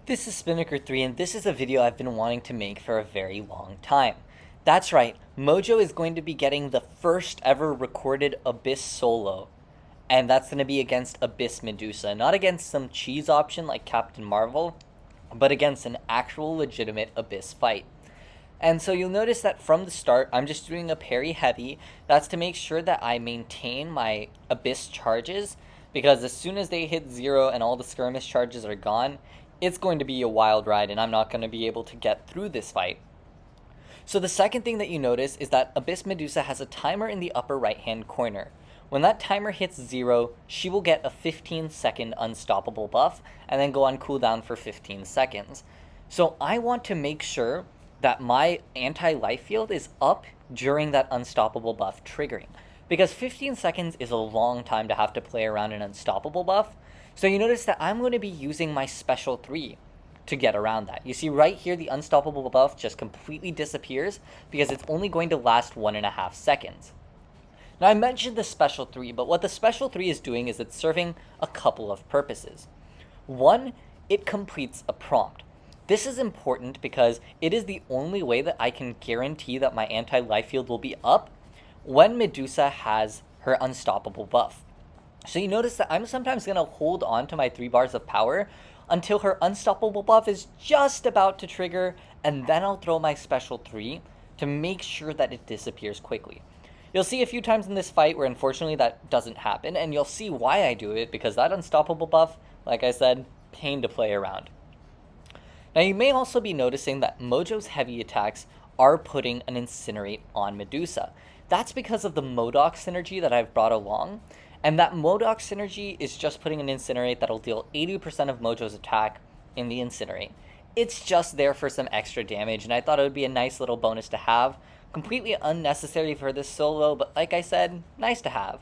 This is Spinnaker3 and this is a video I've been wanting to make for a very long time. That's right, Mojo is going to be getting the first ever recorded Abyss solo. And that's going to be against Abyss Medusa, not against some cheese option like Captain Marvel, but against an actual legitimate Abyss fight. And so you'll notice that from the start, I'm just doing a parry heavy. That's to make sure that I maintain my Abyss charges, because as soon as they hit 0 and all the skirmish charges are gone, it's going to be a wild ride and I'm not going to be able to get through this fight. So the second thing that you notice is that Abyss Medusa has a timer in the upper right hand corner. When that timer hits 0, she will get a 15-second unstoppable buff and then go on cooldown for 15 seconds. So I want to make sure that my anti-life field is up during that unstoppable buff triggering, because 15 seconds is a long time to have to play around an unstoppable buff. So you notice that I'm going to be using my special 3 to get around that. You see right here, the unstoppable buff just completely disappears because it's only going to last 1.5 seconds. Now I mentioned the special 3, but what the special 3 is doing is it's serving a couple of purposes. One, it completes a prompt. This is important because it is the only way that I can guarantee that my anti-life field will be up when Medusa has her unstoppable buff. So you notice that I'm sometimes going to hold on to my 3 bars of power until her unstoppable buff is just about to trigger, and then I'll throw my special 3 to make sure that it disappears quickly. You'll see a few times in this fight where unfortunately that doesn't happen, and you'll see why I do it, because that unstoppable buff, like I said, pain to play around. Now you may also be noticing that Mojo's heavy attacks are putting an Incinerate on Medusa. That's because of the M.O.D.O.K synergy that I've brought along. And that M.O.D.O.K synergy is just putting an Incinerate that'll deal 80% of Mojo's attack in the Incinerate. It's just there for some extra damage, and I thought it would be a nice little bonus to have. Completely unnecessary for this solo, but like I said, nice to have.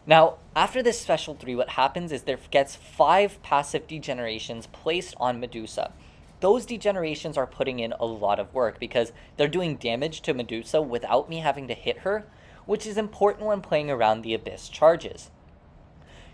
Now, after this special 3, what happens is there gets 5 passive degenerations placed on Medusa. Those degenerations are putting in a lot of work because they're doing damage to Medusa without me having to hit her, which is important when playing around the Abyss charges.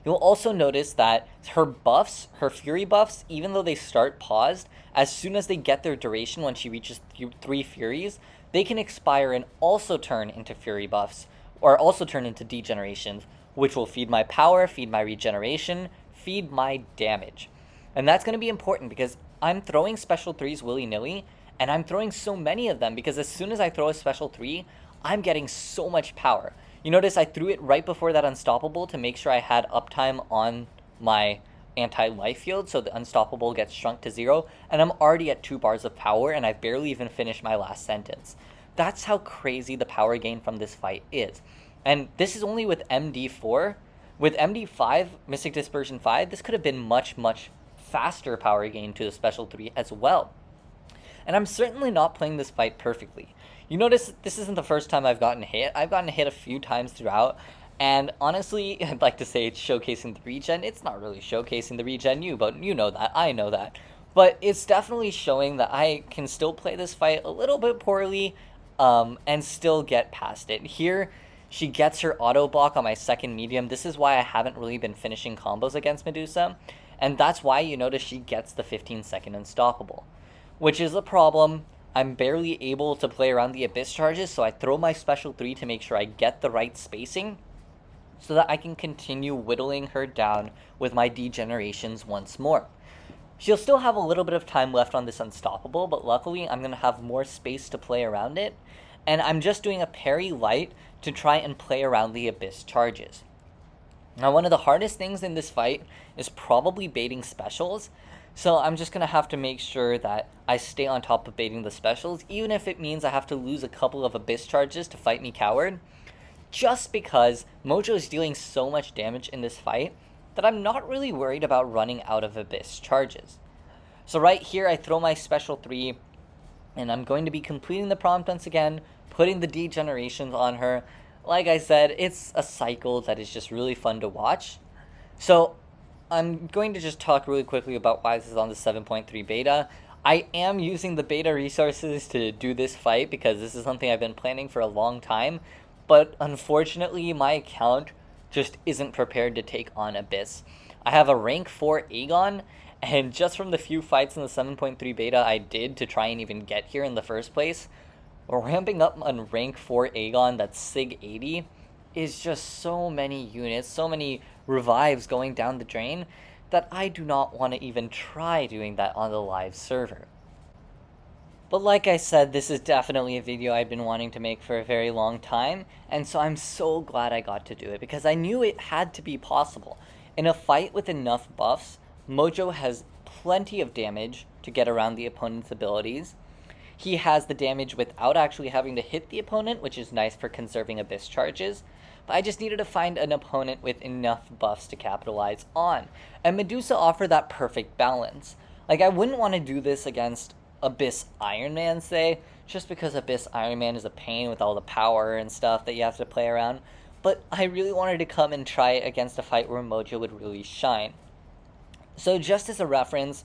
You'll also notice that her buffs, her Fury buffs, even though they start paused, as soon as they get their duration when she reaches 3 Furies, they can expire and also turn into Fury buffs, or also turn into degenerations, which will feed my power, feed my regeneration, feed my damage. And that's going to be important because I'm throwing special 3s willy-nilly, and I'm throwing so many of them because as soon as I throw a special 3, I'm getting so much power. You notice I threw it right before that unstoppable to make sure I had uptime on my anti-life field, so the unstoppable gets shrunk to 0, and I'm already at 2 bars of power, and I've barely even finished my last sentence. That's how crazy the power gain from this fight is. And this is only with MD4. With MD5, Mystic Dispersion 5, this could have been much, much faster power gain to the special 3 as well. And I'm certainly not playing this fight perfectly. You notice this isn't the first time I've gotten hit. I've gotten hit a few times throughout, and honestly, I'd like to say it's showcasing the regen. It's not really showcasing the regen, but you know that, I know that. But it's definitely showing that I can still play this fight a little bit poorly, and still get past it. Here, she gets her auto block on my second medium. This is why I haven't really been finishing combos against Medusa, and that's why you notice she gets the 15-second unstoppable, which is a problem. I'm barely able to play around the Abyss charges, so I throw my special 3 to make sure I get the right spacing so that I can continue whittling her down with my degenerations once more. She'll still have a little bit of time left on this unstoppable, but luckily I'm going to have more space to play around it, and I'm just doing a parry light to try and play around the Abyss charges. Now, one of the hardest things in this fight is probably baiting specials, so I'm just going to have to make sure that I stay on top of baiting the specials, even if it means I have to lose a couple of Abyss charges to fight me coward, just because Mojo is dealing so much damage in this fight that I'm not really worried about running out of Abyss charges. So right here, I throw my special 3, and I'm going to be completing the prompt once again, putting the degenerations on her. Like I said, it's a cycle that is just really fun to watch. So I'm going to just talk really quickly about why this is on the 7.3 beta. I am using the beta resources to do this fight because this is something I've been planning for a long time, but unfortunately my account just isn't prepared to take on Abyss. I have a rank 4 Aegon, And just from the few fights in the 7.3 beta I did to try and even get here in the first place, ramping up on rank 4 Aegon that's Sig 80 is just so many units, so many revives going down the drain that I do not want to even try doing that on the live server. But like I said, this is definitely a video I've been wanting to make for a very long time, and so I'm so glad I got to do it because I knew it had to be possible. In a fight with enough buffs, Mojo has plenty of damage to get around the opponent's abilities. He has the damage without actually having to hit the opponent, which is nice for conserving Abyss charges. But I just needed to find an opponent with enough buffs to capitalize on. And Medusa offered that perfect balance. Like, I wouldn't want to do this against Abyss Iron Man, say, just because Abyss Iron Man is a pain with all the power and stuff that you have to play around. But I really wanted to come and try it against a fight where Mojo would really shine. So just as a reference,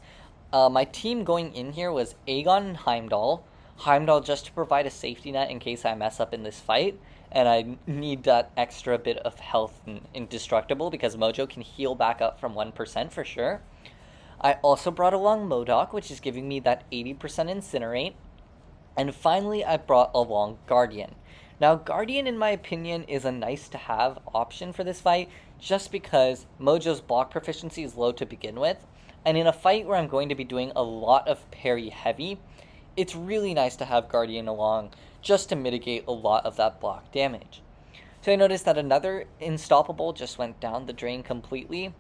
my team going in here was Aegon and Heimdall. Heimdall just to provide a safety net in case I mess up in this fight, and I need that extra bit of health and indestructible because Mojo can heal back up from 1% for sure. I also brought along M.O.D.O.K, which is giving me that 80% Incinerate. And finally, I brought along Guardian. Now, Guardian, in my opinion, is a nice-to-have option for this fight, just because Mojo's block proficiency is low to begin with, and in a fight where I'm going to be doing a lot of parry heavy, it's really nice to have Guardian along, just to mitigate a lot of that block damage. So I noticed that another Unstoppable just went down the drain completely,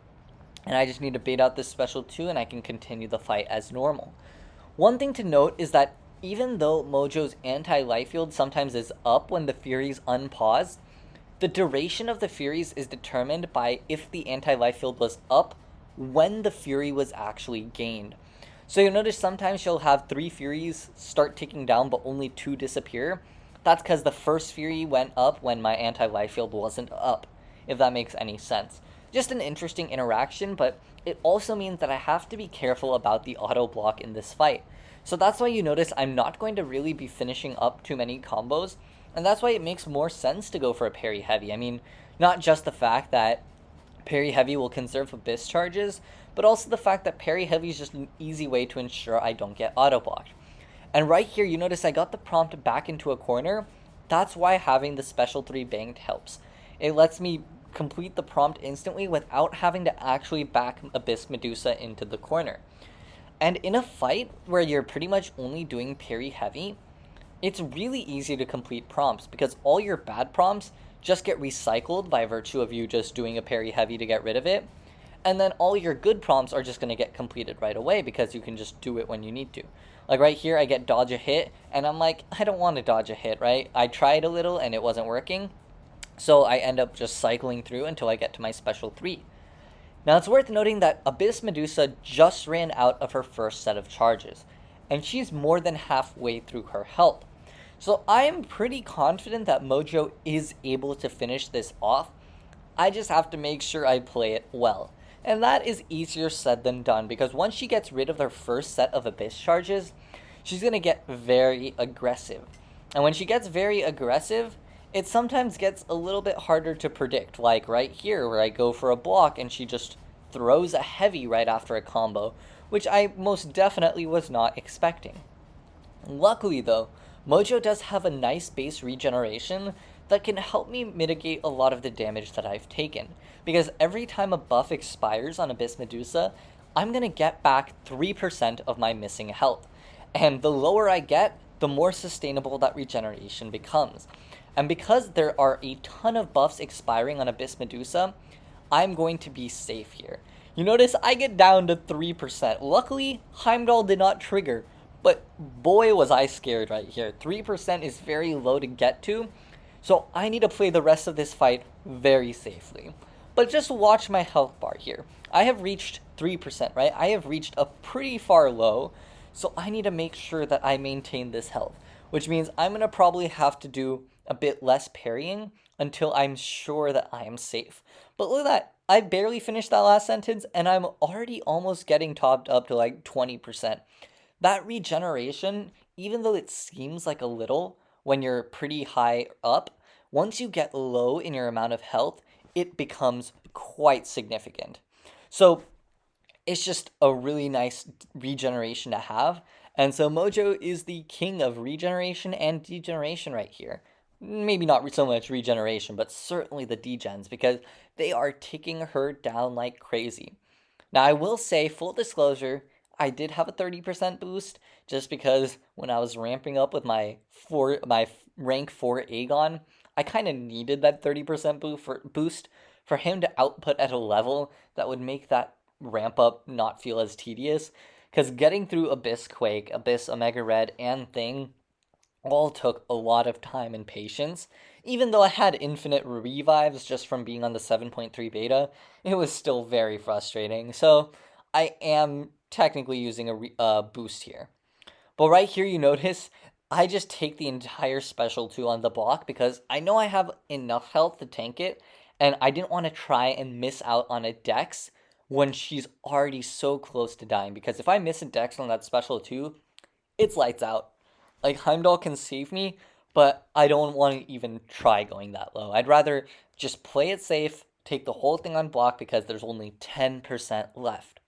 and I just need to bait out this special 2 and I can continue the fight as normal. One thing to note is that even though Mojo's anti-life field sometimes is up when the Fury's unpaused, the duration of the Furies is determined by if the anti-life field was up when the Fury was actually gained. So you'll notice sometimes she'll have 3 Furies start ticking down but only 2 disappear. That's because the first Fury went up when my anti-life field wasn't up, if that makes any sense. Just an interesting interaction, but it also means that I have to be careful about the auto block in this fight. So that's why you notice I'm not going to really be finishing up too many combos, and that's why it makes more sense to go for a parry heavy. I mean, not just the fact that parry heavy will conserve Abyss charges, but also the fact that parry heavy is just an easy way to ensure I don't get auto blocked. And right here, you notice I got the prompt back into a corner. That's why having the special 3 banked helps. It lets me complete the prompt instantly without having to actually back Abyss Medusa into the corner. And in a fight where you're pretty much only doing parry heavy, it's really easy to complete prompts because all your bad prompts just get recycled by virtue of you just doing a parry heavy to get rid of it. And then all your good prompts are just going to get completed right away because you can just do it when you need to. Like right here, I get dodge a hit, and I'm like, I don't want to dodge a hit, right? I tried a little and it wasn't working. So I end up just cycling through until I get to my special 3. Now it's worth noting that Abyss Medusa just ran out of her first set of charges, and she's more than halfway through her health. So I am pretty confident that Mojo is able to finish this off. I just have to make sure I play it well. And that is easier said than done, because once she gets rid of her first set of Abyss charges, she's going to get very aggressive. And when she gets very aggressive, it sometimes gets a little bit harder to predict, like right here where I go for a block and she just throws a heavy right after a combo, which I most definitely was not expecting. Luckily though, Mojo does have a nice base regeneration that can help me mitigate a lot of the damage that I've taken, because every time a buff expires on Abyss Medusa, I'm going to get back 3% of my missing health, and the lower I get, the more sustainable that regeneration becomes. And because there are a ton of buffs expiring on Abyss Medusa, I'm going to be safe here. You notice I get down to 3%. Luckily, Heimdall did not trigger, but boy was I scared right here. 3% is very low to get to, so I need to play the rest of this fight very safely. But just watch my health bar here. I have reached 3%, right? I have reached a pretty far low, so I need to make sure that I maintain this health, which means I'm going to probably have to do a bit less parrying until I'm sure that I am safe. But look at that. I barely finished that last sentence, and I'm already almost getting topped up to like 20%. That regeneration, even though it seems like a little when you're pretty high up, once you get low in your amount of health, it becomes quite significant. So It's just a really nice regeneration to have. And so Mojo is the king of regeneration and degeneration right here. Maybe not so much regeneration, but certainly the degens, because they are ticking her down like crazy. Now, I will say, full disclosure, I did have a 30% boost just because when I was ramping up with my rank 4 Aegon, I kind of needed that 30% boost for him to output at a level that would make that ramp up not feel as tedious. Because getting through Abyss Quake, Abyss Omega Red, and Thing all took a lot of time and patience. Even though I had infinite revives just from being on the 7.3 beta, it was still very frustrating. So I am technically using a boost here. But right here, you notice I just take the entire special 2 on the block because I know I have enough health to tank it, and I didn't want to try and miss out on a dex when she's already so close to dying. Because if I miss a dex on that special 2, it's lights out. Like, Heimdall can save me, but I don't want to even try going that low. I'd rather just play it safe, take the whole thing on block because there's only 10% left.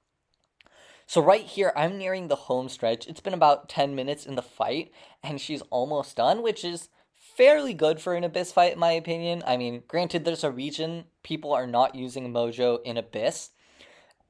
So right here, I'm nearing the home stretch. It's been about 10 minutes in the fight, and she's almost done, which is fairly good for an Abyss fight, in my opinion. I mean, granted, there's a region people are not using Mojo in Abyss,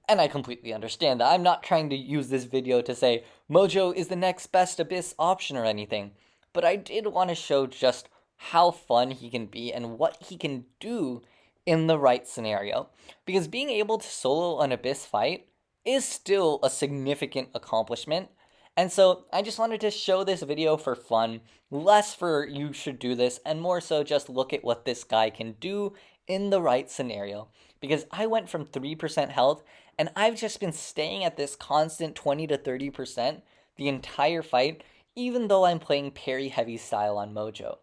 and I completely understand that. I'm not trying to use this video to say Mojo is the next best Abyss option or anything, but I did want to show just how fun he can be and what he can do in the right scenario. Because being able to solo an Abyss fight is still a significant accomplishment. And so I just wanted to show this video for fun, less for you should do this, and more so just look at what this guy can do in the right scenario. Because I went from 3% health, and I've just been staying at this constant 20 to 30% the entire fight, even though I'm playing parry heavy style on Mojo.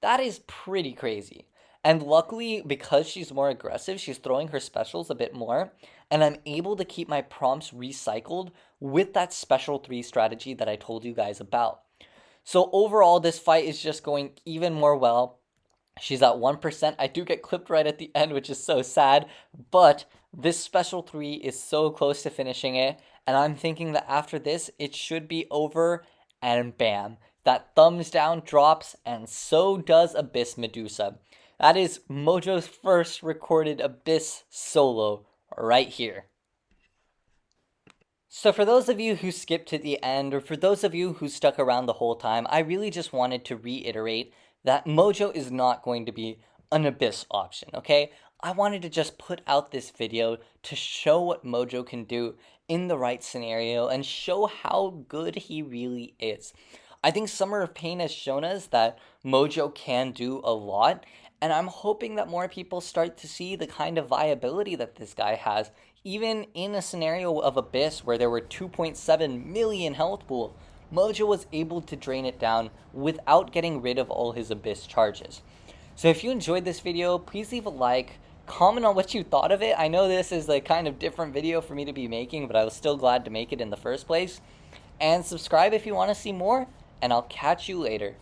That is pretty crazy. And luckily, because she's more aggressive, she's throwing her specials a bit more, and I'm able to keep my prompts recycled with that special 3 strategy that I told you guys about. So overall, this fight is just going even more well. She's at 1%. I do get clipped right at the end, which is so sad, but this special 3 is so close to finishing it, and I'm thinking that after this, it should be over, and bam, that thumbs down drops, and so does Abyss Medusa. That is Mojo's first recorded Abyss solo right here. So for those of you who skipped to the end, or for those of you who stuck around the whole time, I really just wanted to reiterate that Mojo is not going to be an Abyss option, okay? I wanted to just put out this video to show what Mojo can do in the right scenario and show how good he really is. I think Summer of Pain has shown us that Mojo can do a lot, and I'm hoping that more people start to see the kind of viability that this guy has, even in a scenario of Abyss where there were 2.7 million health pool. Mojo was able to drain it down without getting rid of all his Abyss charges. So if you enjoyed this video, please leave a like, comment on what you thought of it. I know this is a kind of different video for me to be making, but I was still glad to make it in the first place. And subscribe if you want to see more, and I'll catch you later.